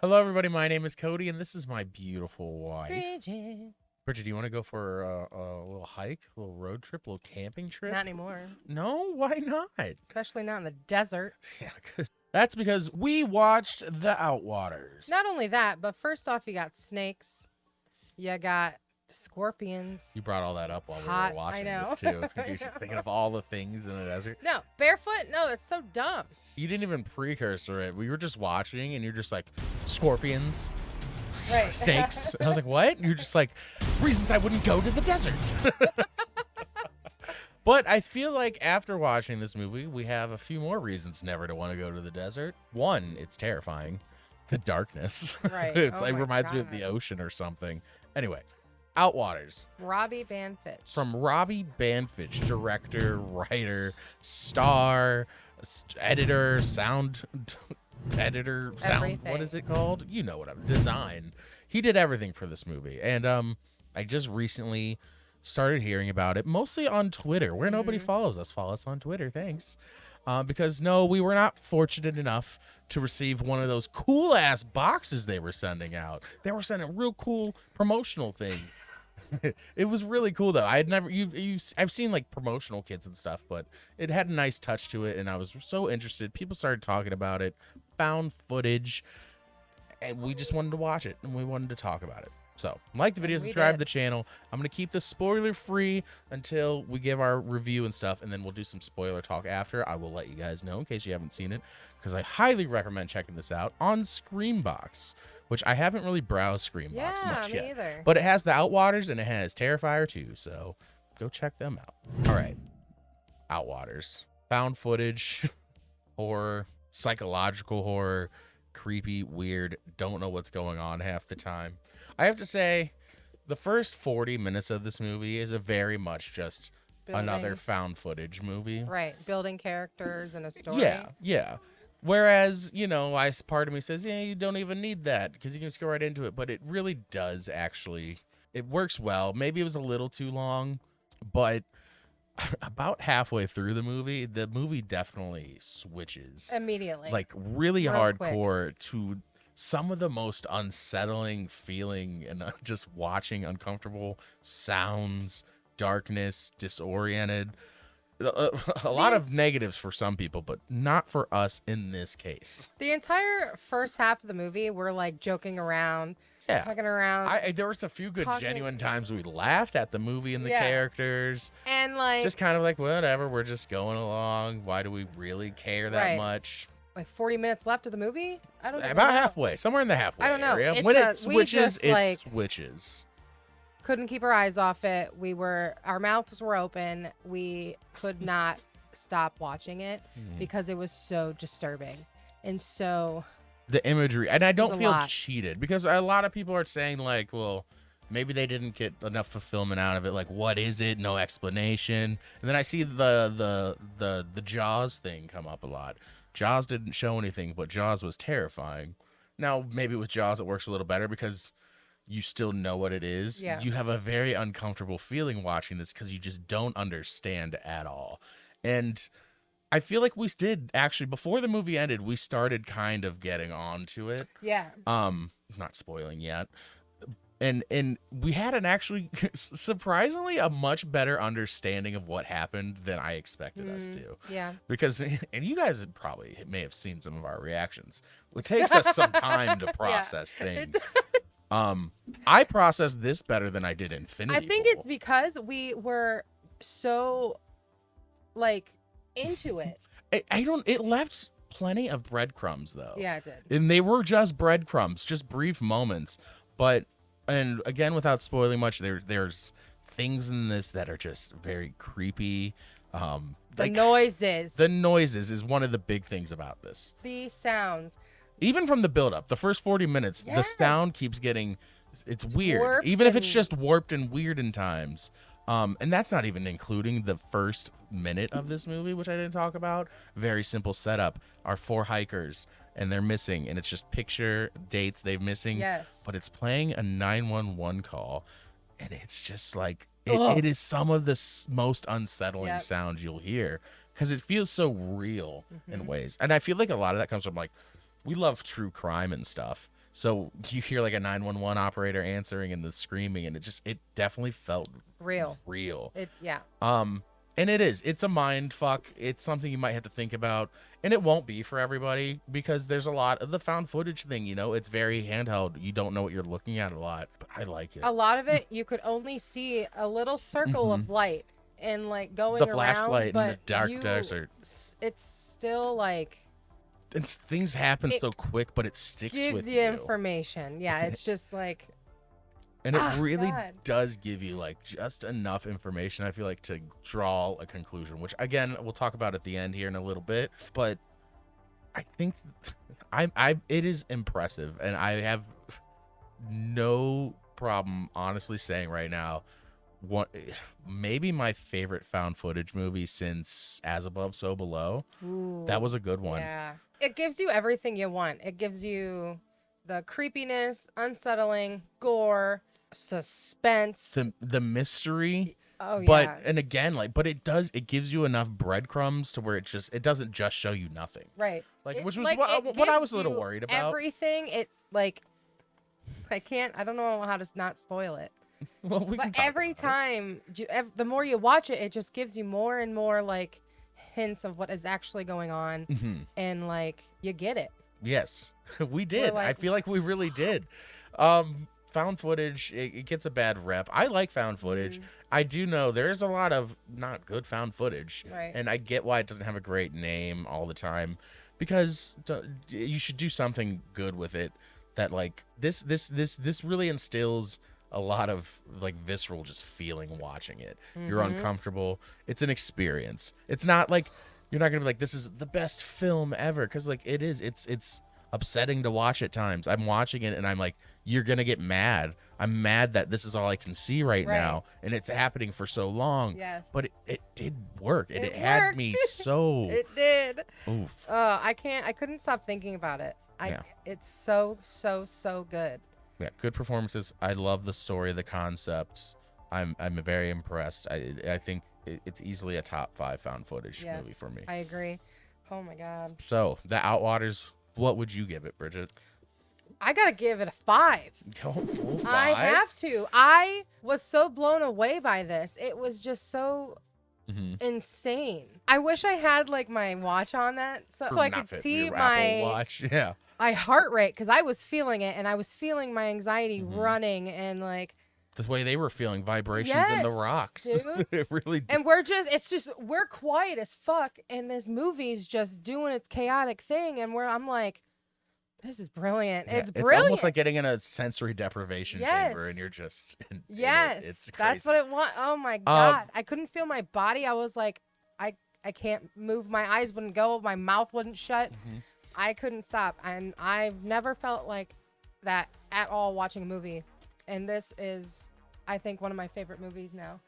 Hello, everybody. My name is Cody, and this is my beautiful wife. Bridget. Bridget, do you want to go for a little hike, a little road trip, a little camping trip? Not anymore. No, why not? Especially not in the desert. Yeah, that's because we watched The Outwaters. Not only that, but first off, you got snakes. You got scorpions. You brought all that up while we hot, were watching I know. this, too. I You're just know. thinking of all the things in the desert. No, barefoot? No, that's so dumb. You didn't even precursor it. We were just watching, and you're just like, scorpions, Right. snakes. And I was like, what? And you're just like, reasons I wouldn't go to the desert. But I feel like after watching this movie, we have a few more reasons never to want to go to the desert. One, it's terrifying. The darkness. Right. It Oh my reminds me of God. the ocean or something. Anyway, Outwaters. Robbie Van Fitch. From Robbie Banfitch, director, writer, star, editor, sound editor, sound. Everything. What is it called? You know what I'm design. He did everything for this movie, and I just recently started hearing about it, mostly on Twitter, where nobody follows us. Follow us on Twitter, thanks. Because no, we were not fortunate enough to receive one of those cool ass boxes they were sending out. They were sending real cool promotional things. It was really cool though. I had never I've seen like promotional kits and stuff, but it had a nice touch to it, and I was so interested. People started talking about it, found footage, and we just wanted to watch it and we wanted to talk about it. So, like the video, We subscribe to did. the channel. I'm going to keep this spoiler free until we give our review and stuff, and then we'll do some spoiler talk after. I will let you guys know in case you haven't seen it, because I highly recommend checking this out on Screambox, which I haven't really browsed Screambox much me yet. either. But it has the Outwaters and it has Terrifier too, so go check them out. All right. Outwaters. Found footage, horror, psychological horror, creepy, weird, don't know what's going on half the time. I have to say, the first 40 minutes of this movie is a very much just another Building. found footage movie. Right. Building characters and a story. Yeah, yeah. Whereas, part of me says, yeah, you don't even need that because you can just go right into it. But it really does actually. It works well. Maybe it was a little too long, but about halfway through the movie definitely switches. Immediately. Like really Real hardcore to some of the most unsettling feeling and just watching uncomfortable sounds, darkness, disoriented. A lot of negatives for some people, but not for us in this case. The entire first half of the movie, we're like joking around, Yeah. fucking around. There was a few good talking- genuine times we laughed at the movie and the Yeah. characters. and like Just kind of like, whatever, we're just going along. Why do we really care that Right. much? 40 minutes left of the movie. I don't even About know. halfway, somewhere in the halfway I don't know. area. It When it does- we switches, just, it like- switches. Couldn't keep our eyes off it. Our mouths were open. We could not stop watching it Mhm. because it was so disturbing and so The imagery, and I don't a feel lot. cheated because a lot of people are saying like, well, maybe they didn't get enough fulfillment out of it. Like, what is it? No explanation. And then I see the Jaws thing come up a lot. Jaws didn't show anything, but Jaws was terrifying. Now maybe with Jaws it works a little better because you still know what it is. Yeah. You have a very uncomfortable feeling watching this because you just don't understand at all. And I feel like we did actually before the movie ended, we started kind of getting onto it. yeah. Not spoiling yet. And we had an actually surprisingly a much better understanding of what happened than I expected us to. Yeah. Because and you guys probably may have seen some of our reactions. It takes us some time to process things. I processed this better than I did Infinity. I think War. it's because we were so like into it. It left plenty of breadcrumbs though. Yeah, it did. And they were just breadcrumbs, just brief moments. And again, without spoiling much, there's things in this that are just very creepy. The noises, The noises is one of the big things about this. the sounds. Even from the build-up, the first 40 minutes, the Yes. sound keeps getting, it's weird. Warped Even if it's and- just warped and weird in times. And that's not even including the first minute of this movie, which I didn't talk about. Very simple setup. Our 4 hikers, and they're missing, and it's just picture dates they're missing. Yes. But it's playing a 911 call, and it's just like, Ugh. it is some of the most unsettling Yep. sounds you'll hear because it feels so real Mm-hmm. in ways. And I feel like a lot of that comes from like, we love true crime and stuff. So you hear like a 911 operator answering and the screaming, and it definitely felt Real. real. Yeah. And it's a mind fuck. It's something you might have to think about, and it won't be for everybody because there's a lot of the found footage thing, it's very handheld. You don't know what you're looking at a lot, but I like it. A lot of it, you could only see a little circle of light and like going The around, flashlight in but the dark desert. It's still like Things happen so quick, but it sticks gives with you you. information. Yeah, it's just like, and it really God. does give you like just enough information, I feel like, to draw a conclusion, which again we'll talk about at the end here in a little bit. But I think it is impressive, and I have no problem honestly saying right now, maybe my favorite found footage movie since As Above, So Below. Ooh, that was a good one. Yeah, it gives you everything you want. It gives you the creepiness, unsettling, gore, suspense, the mystery. Oh but yeah. And again, but it gives you enough breadcrumbs to where it doesn't just show you nothing. Right. Which was what I was a little worried about. Everything. I don't know how to not spoil it. Well, but every time, the more you watch it, it just gives you more and more like hints of what is actually going on, and like you get it. Yes, we did. I feel like we really did. Found footage, it gets a bad rep. I like found footage. I do know there's a lot of not good found footage, right. And I get why it doesn't have a great name all the time, because you should do something good with it. That like this really instills a lot of like visceral just feeling watching it. You're uncomfortable. It's an experience. It's not like you're not gonna be like, this is the best film ever, because like it is. It's upsetting to watch at times. I'm watching it and I'm like, you're gonna get mad. I'm mad that this is all I can see right now, and it's happening for so long. Yes. But it did work, and it had me so. It did. Oof. I couldn't stop thinking about it. It's so good. Yeah, good performances. I love the story, the concepts. I'm very impressed. I think it's easily a top 5 found footage movie for me. I agree. Oh my god. So the Outwaters, what would you give it, Bridget? I gotta give it a 5. Full 5? I have to. I was so blown away by this. It was just so insane. I wish I had like my watch on that so I could see my watch. Yeah. My heart rate, because I was feeling it, and I was feeling my anxiety running, and like the way they were feeling vibrations in the rocks. Dude. It really did. And we're quiet as fuck, and this movie's just doing its chaotic thing, and I'm like, this is brilliant. Yeah, it's brilliant. It's almost like getting in a sensory deprivation chamber, and you're just it's crazy. That's what it was. Oh my god, I couldn't feel my body. I was like, I can't move. My eyes wouldn't go. My mouth wouldn't shut. I couldn't stop, and I've never felt like that at all watching a movie. And this is, I think, one of my favorite movies now.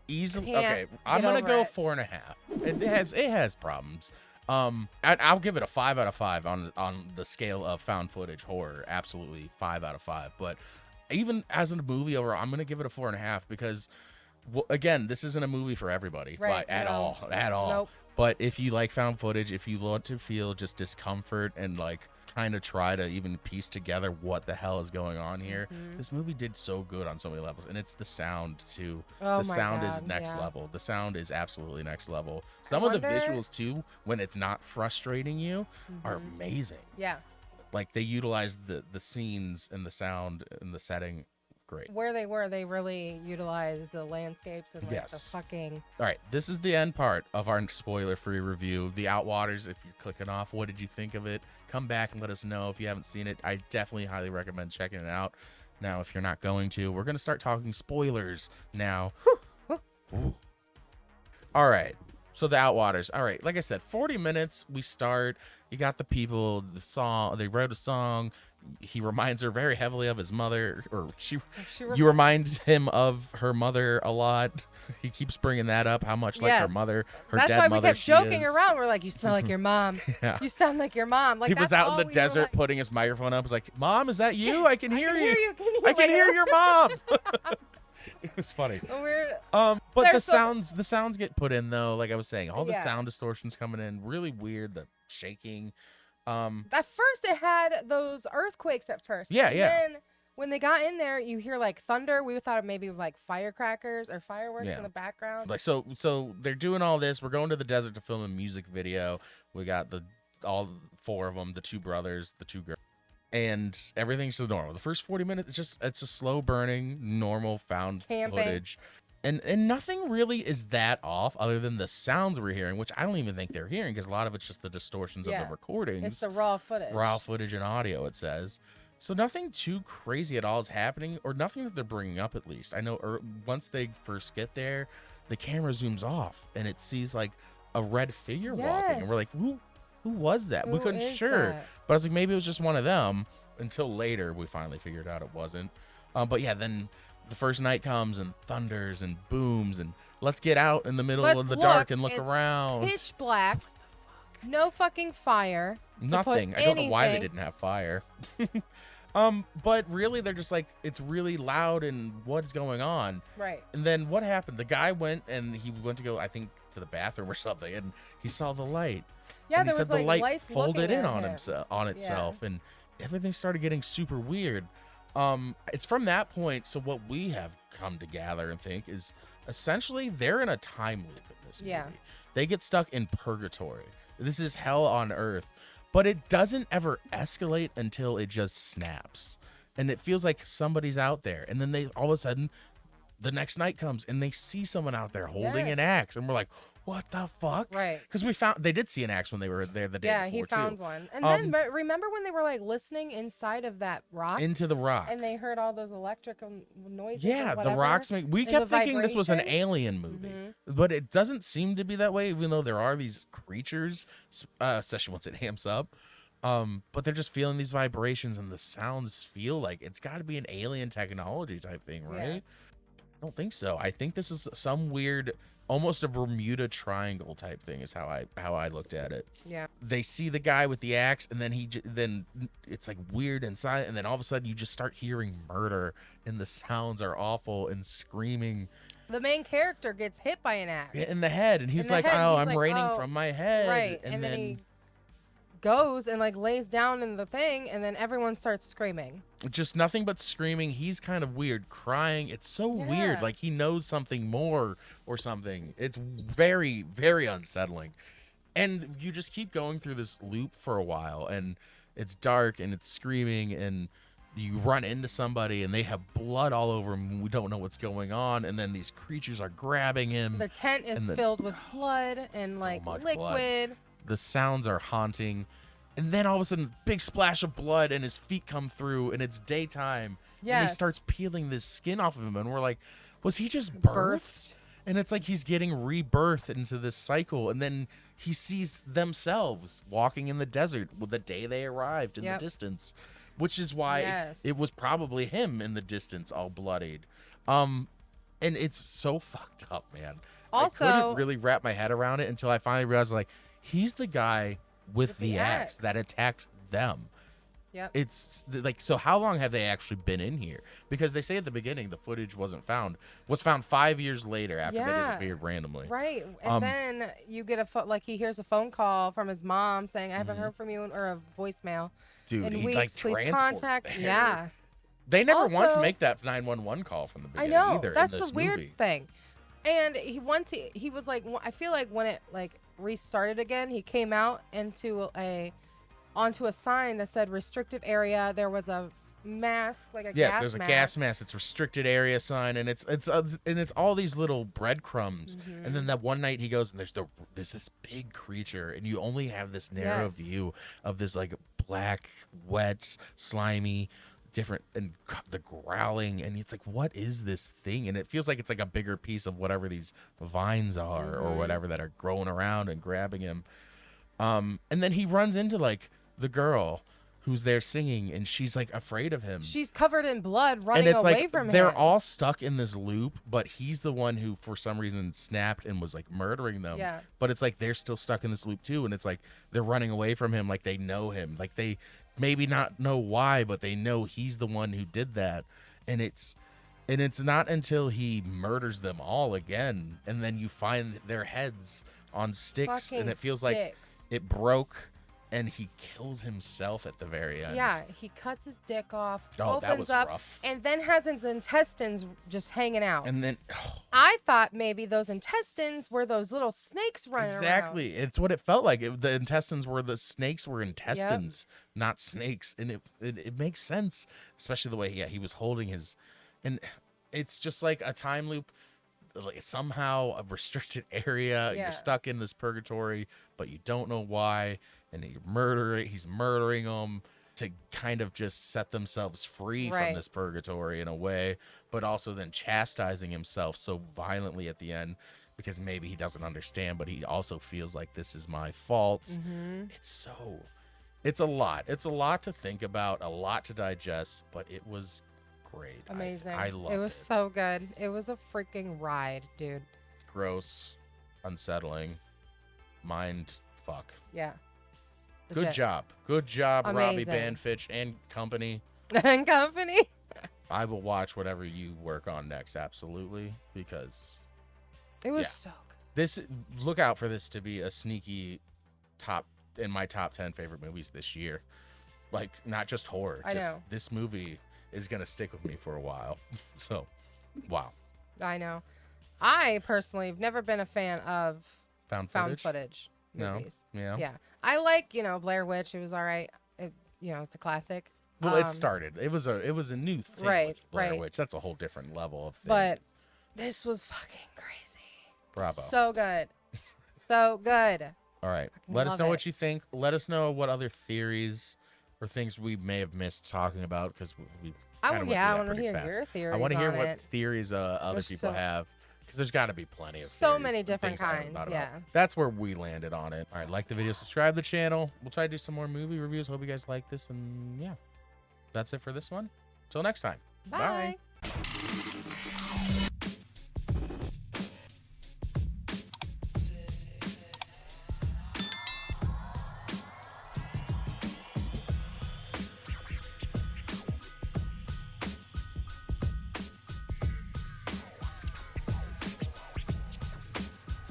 Easily. Okay, I'm gonna go 4.5. It has problems. I'll give it a 5 out of 5 on the scale of found footage horror. Absolutely 5 out of 5. But even as a movie overall, I'm gonna give it a 4.5 because, again, this isn't a movie for everybody, at all. Nope. But if you like found footage, if you want to feel just discomfort and like kind of try to even piece together what the hell is going on here, this movie did so good on so many levels. And it's the sound too. The sound is next level. The sound is absolutely next level. Some of the visuals too, when it's not frustrating you, are amazing. Yeah. Like they utilize the scenes and the sound and the setting. Great. Where they really utilized the landscapes and like the fucking. All right, this is the end part of our spoiler-free review. The Outwaters, if you're clicking off, what did you think of it? Come back and let us know if you haven't seen it. I definitely highly recommend checking it out. Now, if you're not going to, we're going to start talking spoilers now. Ooh. All right, so the Outwaters. All right, like I said, 40 minutes, we start. You got the people, the song, they wrote a song. He reminds her very heavily of his mother, or you remind him of her mother a lot. He keeps bringing that up, how much like her mother, her dead mother. That's why we kept joking around. We're like, you smell like your mom. You sound like your mom. Like, he was out in the desert putting his microphone up. He was like, Mom, is that you? I can hear you. I can hear your mom. It was funny. But the sounds get put in though. Like I was saying, all the sound distortions coming in, really weird. The shaking. At first, it had those earthquakes at first. Yeah, and yeah. Then when they got in there, you hear like thunder. We thought maybe like firecrackers or fireworks in the background. Like so they're doing all this. We're going to the desert to film a music video. We got all 4 of them, the 2 brothers, the 2 girls, and everything's so normal. The first 40 minutes, it's a slow burning, normal found Camping. footage. And nothing really is that off other than the sounds we're hearing, which I don't even think they're hearing because a lot of it's just the distortions of the recordings. It's the raw footage. Raw footage and audio, it says. So nothing too crazy at all is happening, or nothing that they're bringing up, at least. I know once they first get there, the camera zooms off and it sees like a red figure walking. And we're like, who was that? We couldn't sure. But I was like, maybe it was just one of them, until later we finally figured out it wasn't. But yeah, then the first night comes and thunders and booms and let's get out in the middle of the dark and look around. Pitch black. No fucking fire. Nothing. I don't know why they didn't have fire. But really they're just like, it's really loud and what's going on. Right. And then what happened? The guy went to go, I think, to the bathroom or something, and he saw the light. Yeah, and he there said was the like light folded in on himself. itself, and everything started getting super weird. It's from that point, so what we have come to gather and think is essentially they're in a time loop in this movie. Yeah. They get stuck in purgatory. This is hell on earth, but it doesn't ever escalate until it just snaps. And it feels like somebody's out there, and then they all of a sudden the next night comes and they see someone out there holding an axe, and we're like, what the fuck? Right. Because they did see an axe when they were there the day before, he found too. one. And then, but remember when they were like listening inside of that rock? Into the rock. And they heard all those electrical noises. Yeah, the rocks make. We kept thinking this was an alien movie, but it doesn't seem to be that way. Even though there are these creatures, especially once it amps up, but they're just feeling these vibrations, and the sounds feel like it's got to be an alien technology type thing, right? Yeah. I don't think so. I think this is some weird, almost a Bermuda Triangle type thing. Is how I looked at it. Yeah. They see the guy with the axe, and then then it's like weird and silent, and then all of a sudden you just start hearing murder, and the sounds are awful and screaming. The main character gets hit by an axe in the head, and he's like, "Oh, I'm raining from my head." Right, and then he goes and like lays down in the thing, and then everyone starts screaming. Just nothing but screaming. He's kind of weird, crying. It's so weird. Like he knows something more or something. It's very, very unsettling. And you just keep going through this loop for a while, and it's dark and it's screaming, and you run into somebody and they have blood all over him, and we don't know what's going on, and then these creatures are grabbing him. The tent is filled with blood and like liquid. Blood. The sounds are haunting, and then all of a sudden big splash of blood and his feet come through, and it's daytime. And he starts peeling this skin off of him, and we're like, was he just birthed? And it's like he's getting rebirthed into this cycle, and then he sees themselves walking in the desert with the day they arrived in the distance, which is why it was probably him in the distance, all bloodied. And it's so fucked up, man. Also, I couldn't really wrap my head around it until I finally realized, like, he's the guy with the axe that attacked them. Yep. It's like, so how long have they actually been in here? Because they say at the beginning the footage was found 5 years later after they disappeared randomly. Right. And then you get he hears a phone call from his mom saying, I haven't heard from you, or a voicemail. Dude, in he weeks, like please transports contact. there. Yeah. They never once make that 911 call from the beginning either. That's in this the weird movie. thing. And he was like, I feel like when it like restarted again, he came out onto a sign that said restrictive area. There was a mask, like a gas mask. There's a gas mask. It's restricted area sign, and it's all these little breadcrumbs. And then that one night he goes, and there's this big creature, and you only have this narrow view of this like black, wet, slimy, different, and the growling, and it's like, what is this thing? And it feels like it's like a bigger piece of whatever these vines are or whatever that are growing around and grabbing him. And then he runs into like the girl who's there singing, and she's like afraid of him. She's covered in blood, running away from him. They're all stuck in this loop, but he's the one who for some reason snapped and was like murdering them. Yeah. But it's like they're still stuck in this loop too, and it's like they're running away from him, like they know him, like they maybe not know why, but they know he's the one who did that. And it's not until he murders them all again, and then you find their heads on sticks, and it feels like it broke and he kills himself at the very end. Yeah, he cuts his dick off, Oh, that opens was up, rough. and then has his intestines just hanging out. And then I thought maybe those intestines were those little snakes running around. exactly, it's what it felt like. The intestines were the snakes were intestines, not snakes, and it makes sense, especially the way he was holding his, and it's just like a time loop. Like somehow a restricted area, you're stuck in this purgatory, but you don't know why, and he's murdering them to kind of just set themselves free from this purgatory in a way, but also then chastising himself so violently at the end because maybe he doesn't understand, but he also feels like this is my fault. It's a lot to think about, a lot to digest, but it was great. Amazing. I loved it. It was so good. It was a freaking ride, dude. Gross, unsettling, mind fuck. Yeah. Good job, Robbie Amazing. Banfitch and company. And company. I will watch whatever you work on next, absolutely, because It was so good. this. Look out for this to be a sneaky top in my top 10 favorite movies this year. Like not just horror. I know. This movie is gonna stick with me for a while. So, wow. I know. I personally have never been a fan of Found footage movies. No. Yeah. I like, Blair Witch. It was all right. It's a classic. Well, it started. It was a new thing. Right, with Blair right. Witch. That's a whole different level of thing. But this was fucking crazy. Bravo. So good. So good. All right. Fucking Let us love know it. what you think. Let us know what other theories or things we may have missed talking about because we I kinda went want through that to pretty hear fast. your theories. I want to hear on what it. theories other There's people so- have because there's got to be plenty of So theories many and different things I haven't kinds, thought about. yeah. That's where we landed on it. All right, like the video, subscribe to the channel. We'll try to do some more movie reviews. Hope you guys like this, and yeah, that's it for this one. Till next time. Bye. Bye.